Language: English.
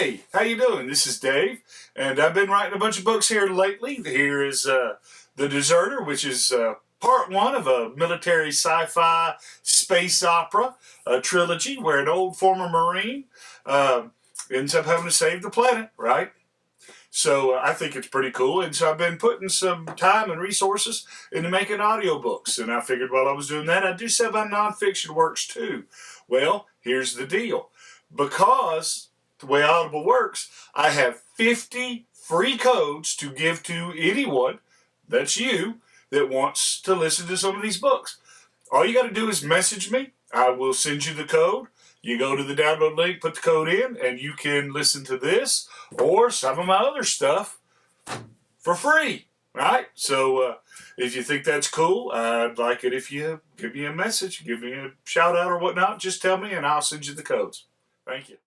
Hey, how you doing? This is Dave, and I've been writing a bunch of books here lately. Here is The Deserter, which is part one of a military sci-fi space opera trilogy where an old former Marine ends up having to save the planet, right? So I think it's pretty cool, and so I've been putting some time and resources into making audiobooks, and I figured while I was doing that, I'd do some of my nonfiction works too. Well, here's the deal. Because the way Audible works, I have 50 free codes to give to anyone, that's you, that wants to listen to some of these books. All you got to do is message me. I will send you the code. You go to the download link, put the code in, and you can listen to this or some of my other stuff for free, right? So if you think that's cool, I'd like it if you give me a message, give me a shout out or whatnot. Just tell me and I'll send you the codes. Thank you.